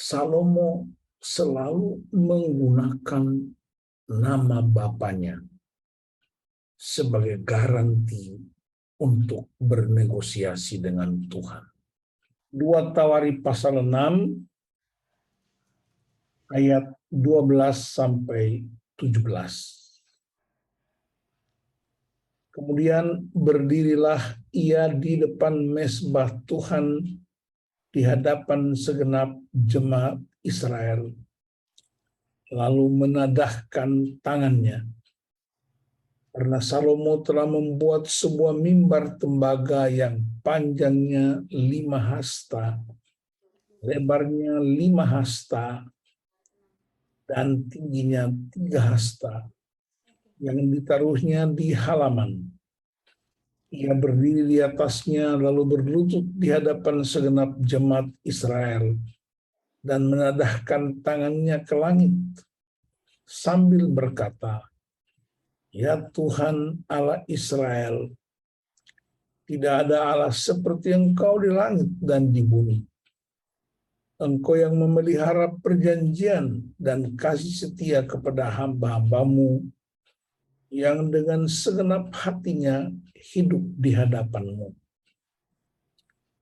Salomo selalu menggunakan nama Bapaknya sebagai garansi untuk bernegosiasi dengan Tuhan. 2 Tawari pasal 6 ayat 12 sampai 17. Kemudian berdirilah ia di depan mezbah Tuhan di hadapan segenap jemaat Israel, lalu menadahkan tangannya. Karena Salomo telah membuat sebuah mimbar tembaga yang panjangnya 5 hasta, lebarnya 5 hasta, dan tingginya 3 hasta, yang ditaruhnya di halaman. Ia berdiri di atasnya lalu berlutut di hadapan segenap jemaat Israel dan menadahkan tangannya ke langit sambil berkata, "Ya Tuhan Allah Israel, tidak ada Allah seperti Engkau di langit dan di bumi. Engkau yang memelihara perjanjian dan kasih setia kepada hamba-hambamu yang dengan segenap hatinya hidup di hadapan-Mu.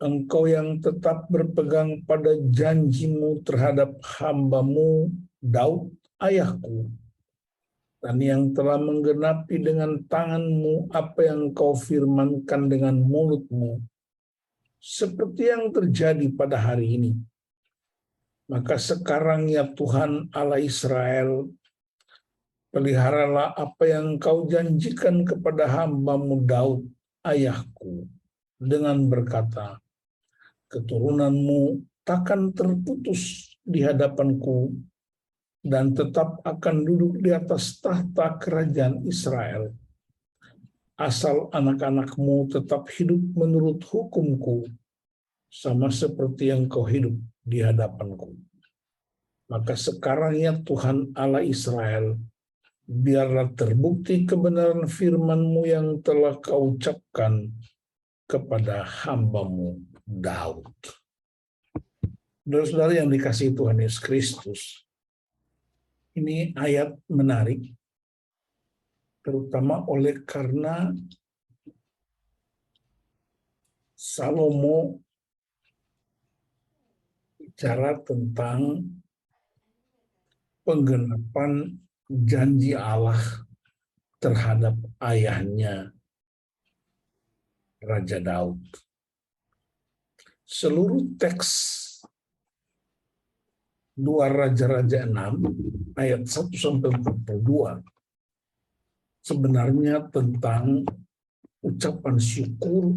Engkau yang tetap berpegang pada janji-Mu terhadap hamba-Mu Daud ayahku, dan yang telah menggenapi dengan tangan-Mu apa yang Engkau firmankan dengan mulut-Mu, seperti yang terjadi pada hari ini. Maka sekarang ya Tuhan Allah Israel, peliharalah apa yang Engkau janjikan kepada hamba-Mu Daud ayahku, dengan berkata, keturunanmu takkan terputus di hadapanku dan tetap akan duduk di atas tahta kerajaan Israel, asal anak-anakmu tetap hidup menurut hukumku, sama seperti yang kau hidup di hadapanku. Maka sekarang ya Tuhan Allah Israel, biarlah terbukti kebenaran firman-Mu yang telah kau ucapkan kepada hamba-Mu Daud." Saudara-saudara yang dikasihi Tuhan Yesus Kristus, ini ayat menarik, terutama oleh karena Salomo bicara tentang penggenapan janji Allah terhadap ayahnya Raja Daud. Seluruh teks 2 Raja-Raja 6 ayat 1-42 sebenarnya tentang ucapan syukur,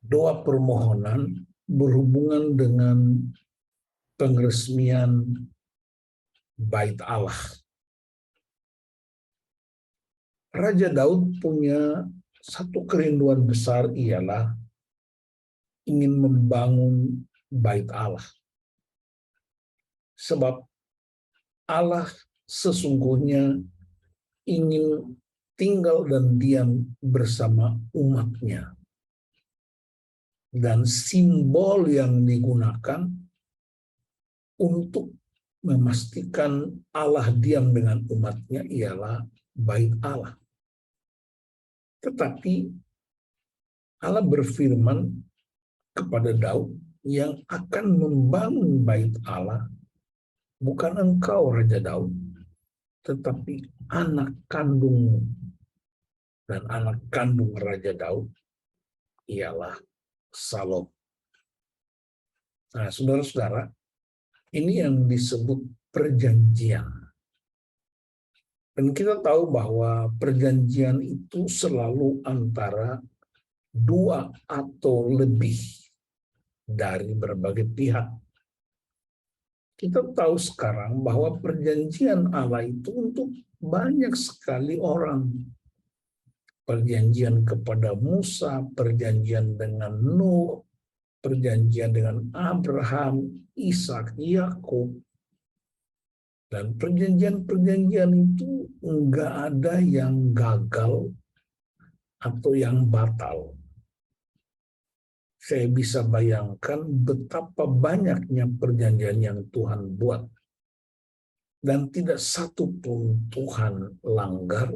doa permohonan berhubungan dengan pengresmian Bait Allah. Raja Daud punya satu kerinduan besar, ialah ingin membangun Bait Allah. Sebab Allah sesungguhnya ingin tinggal dan diam bersama umatnya. Dan simbol yang digunakan untuk memastikan Allah diam dengan umatnya ialah Bait Allah. Tetapi Allah berfirman kepada Daud, yang akan membangun Bait Allah bukan engkau Raja Daud, tetapi anak kandungmu. Dan anak kandung Raja Daud ialah Salomo. Nah, saudara-saudara, ini yang disebut perjanjian. Dan kita tahu bahwa perjanjian itu selalu antara 2 atau lebih dari berbagai pihak. Kita tahu sekarang bahwa perjanjian Allah itu untuk banyak sekali orang. Perjanjian kepada Musa, perjanjian dengan Nuh, perjanjian dengan Abraham, Ishak, Yakub. Dan perjanjian-perjanjian itu enggak ada yang gagal atau yang batal. saya bisa bayangkan betapa banyaknya perjanjian yang Tuhan buat. Dan tidak satu pun Tuhan langgar,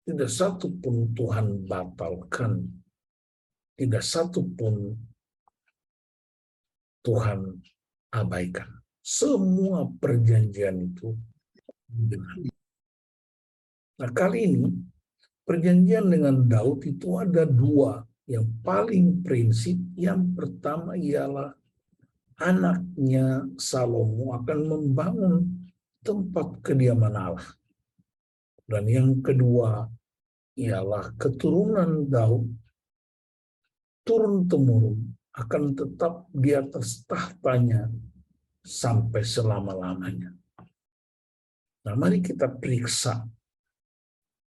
tidak satu pun Tuhan batalkan, tidak satu pun Tuhan abaikan. Semua perjanjian itu benar. Nah, kali ini perjanjian dengan Daud itu ada dua yang paling prinsip. Yang pertama ialah anaknya Salomo akan membangun tempat kediaman Allah. Dan yang kedua ialah keturunan Daud turun-temurun akan tetap di atas tahtanya sampai selama-lamanya. Nah, mari kita periksa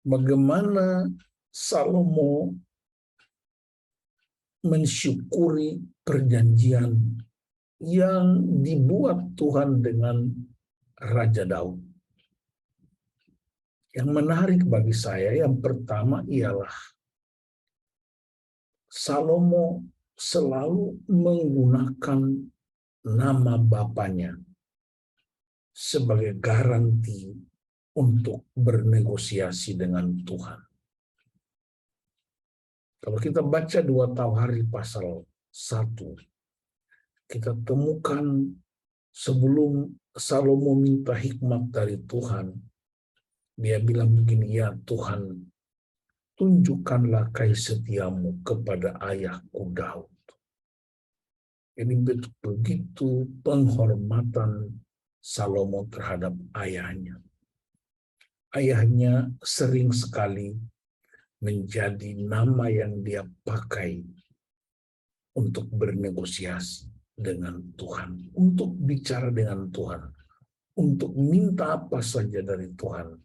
bagaimana Salomo mensyukuri perjanjian yang dibuat Tuhan dengan Raja Daud. Yang menarik bagi saya, yang pertama ialah Salomo selalu menggunakan nama bapaknya sebagai garansi untuk bernegosiasi dengan Tuhan. Kalau kita baca 2 Tawari pasal 1, kita temukan sebelum Salomo minta hikmat dari Tuhan, dia bilang begini, ya Tuhan, tunjukkanlah kasih setiamu kepada ayahku Daud. Ini begitu penghormatan Salomo terhadap ayahnya. Ayahnya sering sekali menjadi nama yang dia pakai untuk bernegosiasi dengan Tuhan, untuk bicara dengan Tuhan, untuk minta apa saja dari Tuhan.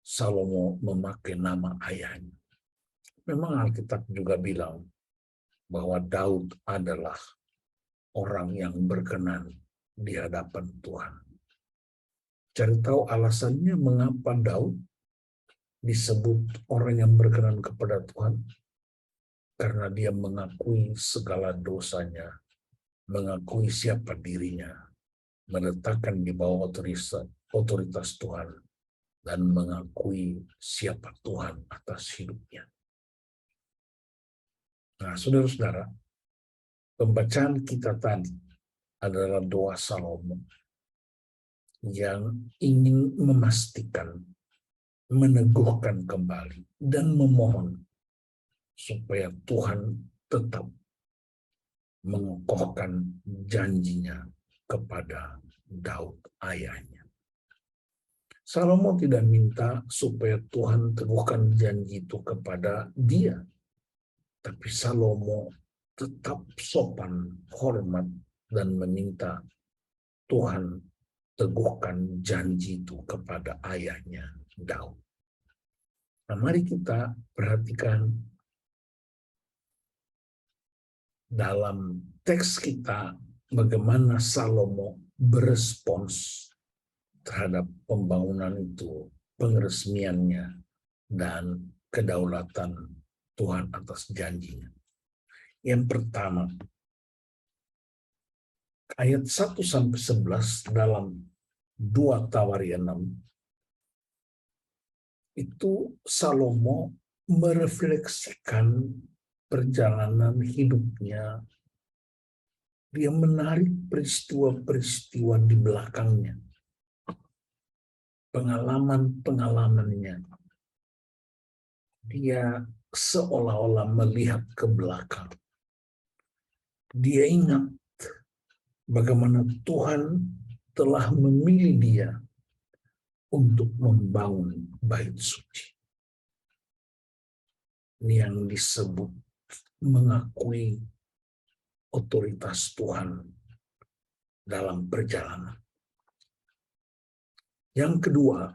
Salomo memakai nama ayahnya. Memang Alkitab juga bilang bahwa Daud adalah orang yang berkenan di hadapan Tuhan. Cari tahu alasannya mengapa Daud disebut orang yang berkenan kepada Tuhan? Karena dia mengakui segala dosanya, mengakui siapa dirinya, meletakkan di bawah otoritas Tuhan, dan mengakui siapa Tuhan atas hidupnya. Nah, saudara-saudara, pembacaan kita tadi adalah doa Salomo yang ingin memastikan, meneguhkan kembali, dan memohon supaya Tuhan tetap mengokohkan janjinya kepada Daud ayahnya. Salomo tidak minta supaya Tuhan teguhkan janji itu kepada dia, tapi Salomo tetap sopan, hormat, dan meminta Tuhan teguhkan janji itu kepada ayahnya Daud. Nah, mari kita perhatikan dalam teks kita bagaimana Salomo berespons terhadap pembangunan itu, pengeresmiannya, dan kedaulatan Tuhan atas janjinya. Yang pertama, ayat 1-11 dalam 2 Tawari 6, itu Salomo merefleksikan perjalanan hidupnya. Dia menarik peristiwa-peristiwa di belakangnya, pengalaman-pengalamannya. Dia seolah-olah melihat ke belakang. Dia ingat bagaimana Tuhan telah memilih dia untuk membangun bait suci. Ini yang disebut mengakui otoritas Tuhan dalam perjalanan. Yang kedua,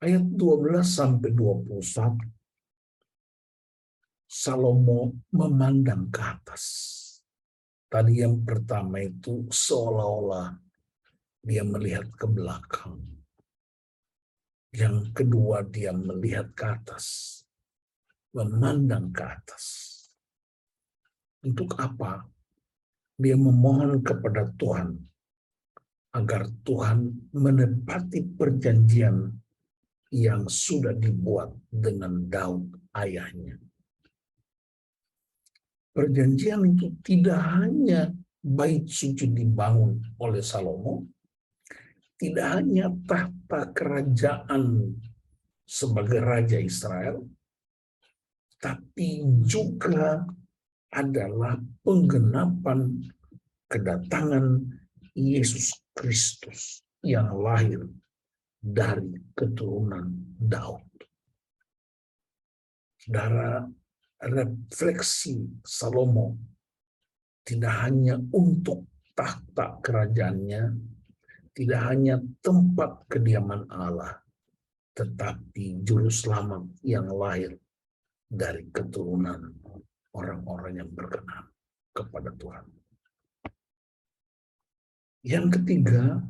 ayat 12-21, Salomo memandang ke atas. Tadi yang pertama itu seolah-olah dia melihat ke belakang. Yang kedua dia melihat ke atas, memandang ke atas. Untuk apa? Dia memohon kepada Tuhan agar Tuhan menepati perjanjian yang sudah dibuat dengan Daud ayahnya. Perjanjian itu tidak hanya bait suci dibangun oleh Salomo, tidak hanya tahta kerajaan sebagai Raja Israel, tapi juga adalah penggenapan kedatangan Yesus Kristus yang lahir dari keturunan Daud. Saudara, refleksi Salomo tidak hanya untuk tahta kerajaannya, tidak hanya tempat kediaman Allah, tetapi juru selamat yang lahir dari keturunan orang-orang yang berkenan kepada Tuhan. Yang ketiga,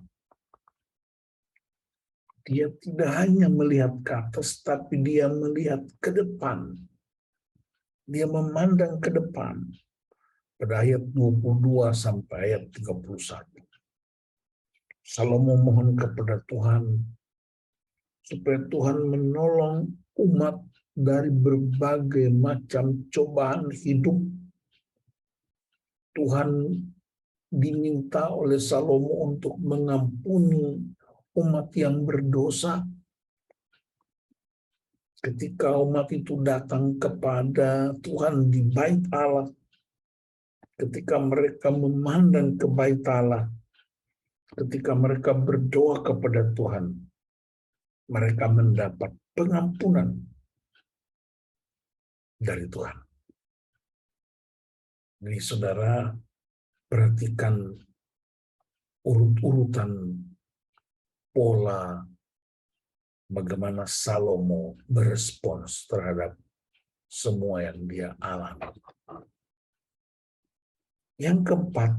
dia tidak hanya melihat ke atas, tapi dia melihat ke depan. Dia memandang ke depan. Pada ayat 22 sampai ayat 31. Salomo mohon kepada Tuhan supaya Tuhan menolong umat dari berbagai macam cobaan hidup. Tuhan diminta oleh Salomo untuk mengampuni umat yang berdosa. Ketika umat itu datang kepada Tuhan di bait Allah, ketika mereka memandang ke bait Allah, ketika mereka berdoa kepada Tuhan, mereka mendapat pengampunan dari Tuhan. Jadi saudara, perhatikan urut-urutan pola bagaimana Salomo berespons terhadap semua yang dia alami. Yang keempat,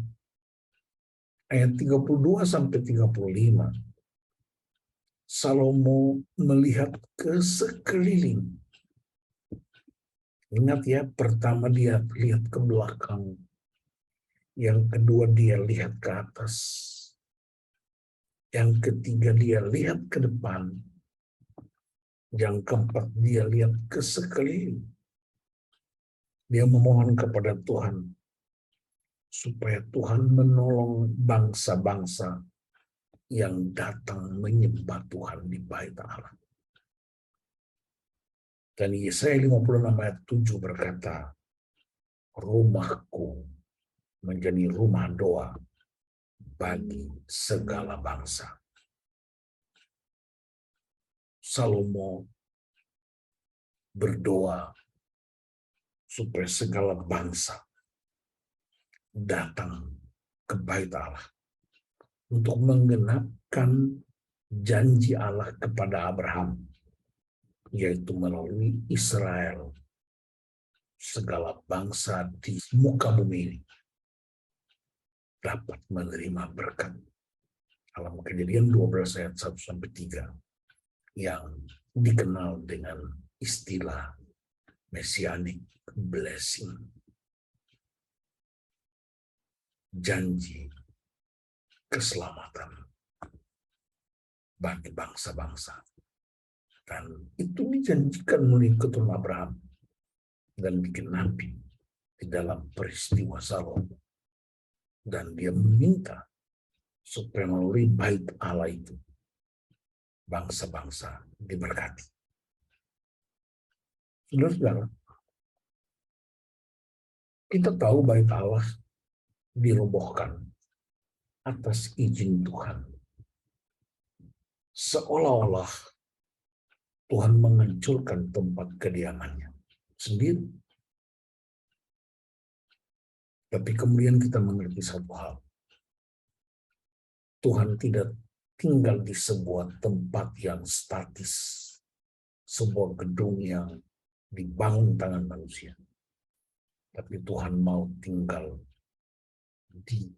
ayat 32 sampai 35. Salomo melihat ke sekeliling. Ingat ya, pertama dia lihat ke belakang. Yang kedua dia lihat ke atas. Yang ketiga dia lihat ke depan. Yang keempat dia lihat ke sekeliling. Dia memohon kepada Tuhan supaya Tuhan menolong bangsa-bangsa yang datang menyembah Tuhan di bait Allah. Dan Yesaya 56 ayat 7 berkata, rumahku menjadi rumah doa bagi segala bangsa. Salomo berdoa supaya segala bangsa datang ke bait Allah untuk menggenapkan janji Allah kepada Abraham, yaitu melalui Israel. Segala bangsa di muka bumi ini dapat menerima berkat. Dalam Kejadian 12 ayat 1-3 yang dikenal dengan istilah messianic blessing. Janji keselamatan bagi bangsa-bangsa. Dan itu dijanjikan melalui keturunan Abraham dan digenapi di dalam peristiwa Salomo. Dan dia meminta supaya melalui bait Allah itu bangsa-bangsa diberkati. Saudara-saudara, kita tahu bait Allah dirobohkan atas izin Tuhan. Seolah-olah Tuhan menghancurkan tempat kediamannya sendiri. Tapi kemudian kita mengerti satu hal. Tuhan tidak tinggal di sebuah tempat yang statis, sebuah gedung yang dibangun tangan manusia. Tapi Tuhan mau tinggal di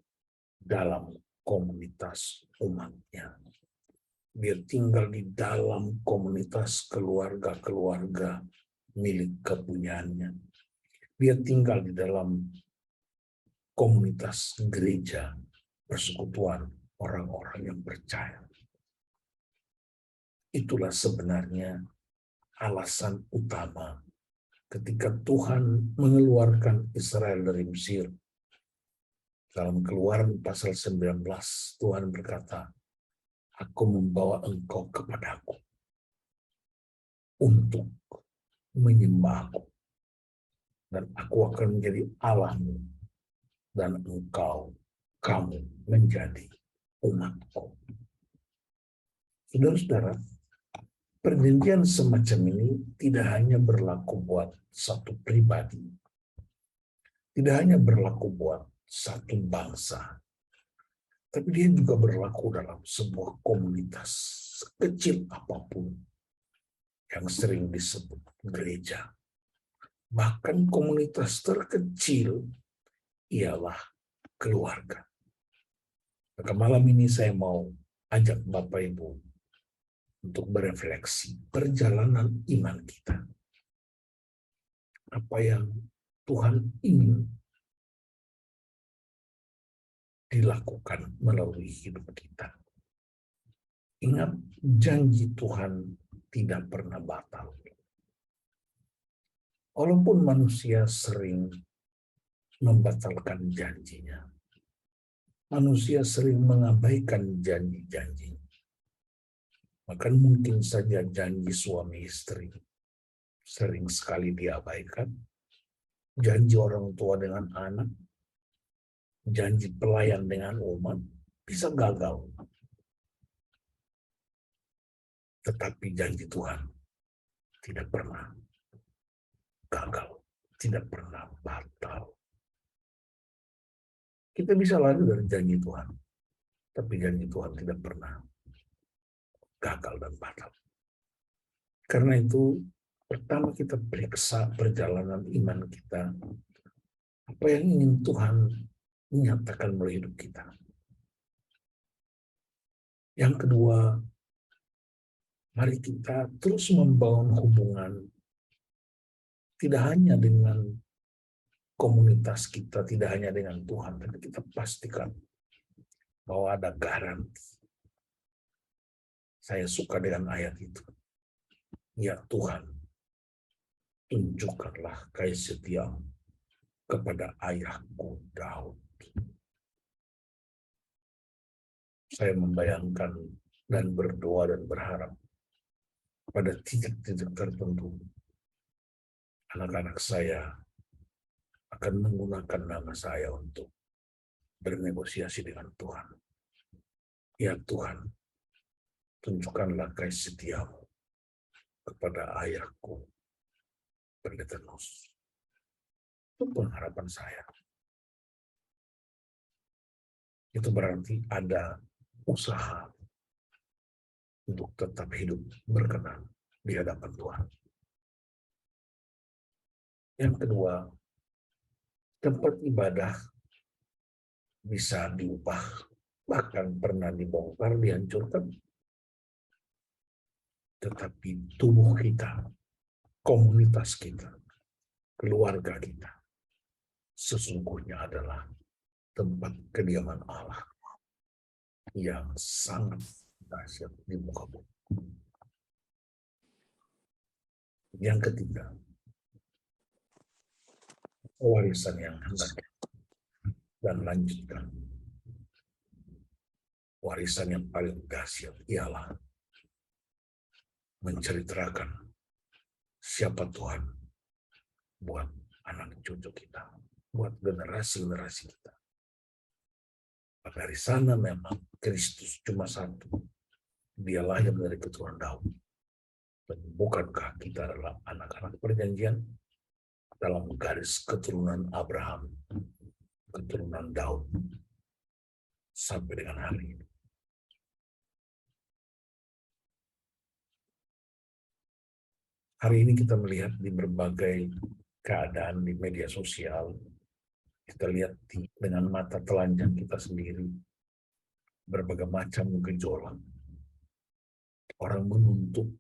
dalam komunitas umatnya. Dia tinggal di dalam komunitas keluarga-keluarga milik kepunyaannya. Dia tinggal di dalam komunitas gereja, persekutuan orang-orang yang percaya. Itulah sebenarnya alasan utama ketika Tuhan mengeluarkan Israel dari Mesir. Dalam Keluaran pasal 19, Tuhan berkata, "Aku membawa engkau kepadaku untuk menyembahku, dan aku akan menjadi Allahmu, dan kamu menjadi umatku." Saudara-saudara, perjanjian semacam ini tidak hanya berlaku buat satu pribadi, tidak hanya berlaku buat satu bangsa, tapi dia juga berlaku dalam sebuah komunitas sekecil apapun yang sering disebut gereja. Bahkan komunitas terkecil ialah keluarga. Maka malam ini saya mau ajak Bapak Ibu untuk berefleksi perjalanan iman kita. Apa yang Tuhan ingin dilakukan melalui hidup kita. Ingat, janji Tuhan tidak pernah batal. Walaupun manusia sering membatalkan janjinya, manusia sering mengabaikan janji-janji. Maka mungkin saja janji suami istri sering sekali diabaikan, janji orang tua dengan anak, janji pelayan dengan umat bisa gagal. Tetapi janji Tuhan tidak pernah gagal, tidak pernah batal. Kita bisa lari dari janji Tuhan, tapi janji Tuhan tidak pernah gagal dan batal. Karena itu, pertama kita periksa perjalanan iman kita. Apa yang ingin Tuhan menyatakan melalui hidup kita. Yang kedua, mari kita terus membangun hubungan tidak hanya dengan komunitas kita, tidak hanya dengan Tuhan, tapi kita pastikan bahwa ada garansi. Saya suka dengan ayat itu. Ya Tuhan, tunjukkanlah kasih setiamu kepada ayahku Daud. Saya membayangkan dan berdoa dan berharap pada titik-titik tertentu anak-anak saya akan menggunakan nama saya untuk bernegosiasi dengan Tuhan. Ya Tuhan, tunjukkanlah kasih setiamu kepada ayahku Pendeta Nus. Itu pengharapan saya. Itu berarti ada usaha untuk tetap hidup berkenan di hadapan Tuhan. Yang kedua, tempat ibadah bisa diubah, bahkan pernah dibongkar, dihancurkan. Tetapi tubuh kita, komunitas kita, keluarga kita, sesungguhnya adalah tempat kediaman Allah yang sangat dahsyat di muka bumi. Yang ketiga, warisan yang hendak dan lanjutkan. Warisan yang paling dahsyat ialah menceritakan siapa Tuhan buat anak cucu kita, buat generasi-generasi kita. Dari sana memang Kristus cuma satu. Dia lahir dari keturunan Daud. Dan bukankah kita adalah anak-anak perjanjian dalam garis keturunan Abraham, keturunan Daud, sampai dengan hari ini. Hari ini kita melihat di berbagai keadaan di media sosial, kita lihat dengan mata telanjang kita sendiri, berbagai macam gejolak. Orang menuntut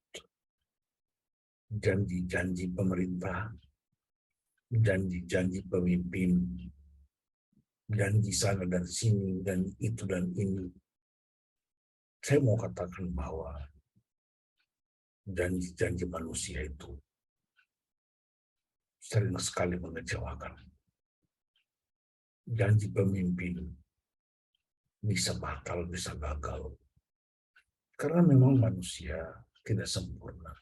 janji-janji pemerintah, janji-janji pemimpin, janji sana dan sini, dan itu dan ini. Saya mau katakan bahwa janji-janji manusia itu sering sekali mengecewakan. Janji pemimpin bisa batal, bisa gagal. Karena memang manusia tidak sempurna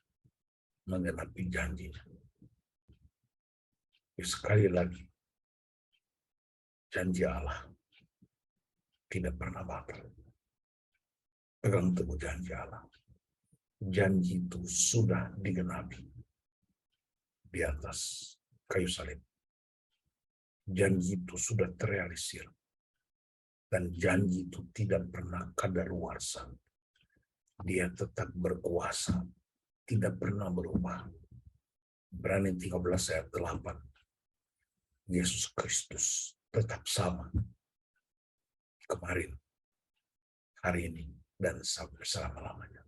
menggenapi janjinya. Sekali lagi, janji Allah tidak pernah batal. Pegang teguh janji Allah. Janji itu sudah digenapi di atas kayu salib. Janji itu sudah terrealisir. Dan janji itu tidak pernah kadaluarsa. Dia tetap berkuasa, tidak pernah berubah. Ibrani 13 ayat 8. Yesus Kristus tetap sama. Kemarin, hari ini, dan sampai selama-lamanya.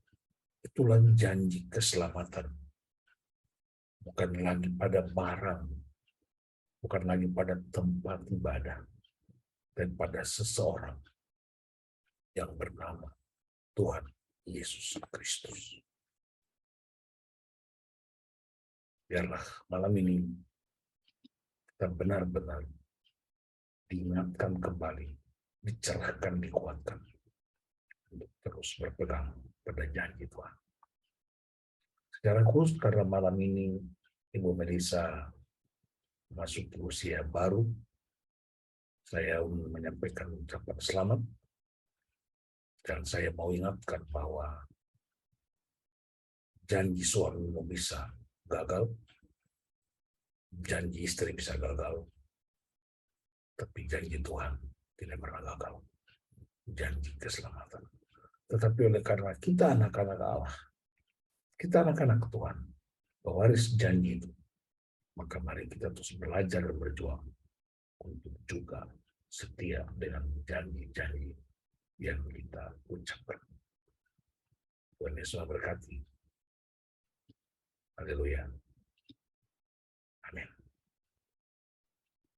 Itulah janji keselamatan. Bukan lagi pada barang, bukan lagi pada tempat ibadah, dan pada seseorang yang bernama Tuhan Yesus Kristus. Biarlah malam ini kita benar-benar diingatkan kembali, dicerahkan, dikuatkan untuk terus berpegang pada janji Tuhan. Secara khusus karena malam ini Ibu Melisa masuk ke usia baru, saya menyampaikan ucapan selamat. Dan saya mau ingatkan bahwa janji suamimu bisa gagal, janji istri bisa gagal, tapi janji Tuhan tidak pernah gagal. Janji keselamatan. Tetapi oleh karena kita anak-anak Allah, kita anak-anak Tuhan, pewaris janji itu, maka mari kita terus belajar dan berjuang untuk juga setia dengan janji-janji yang kita ucapkan. Tuhan Yesus memberkati. Haleluya.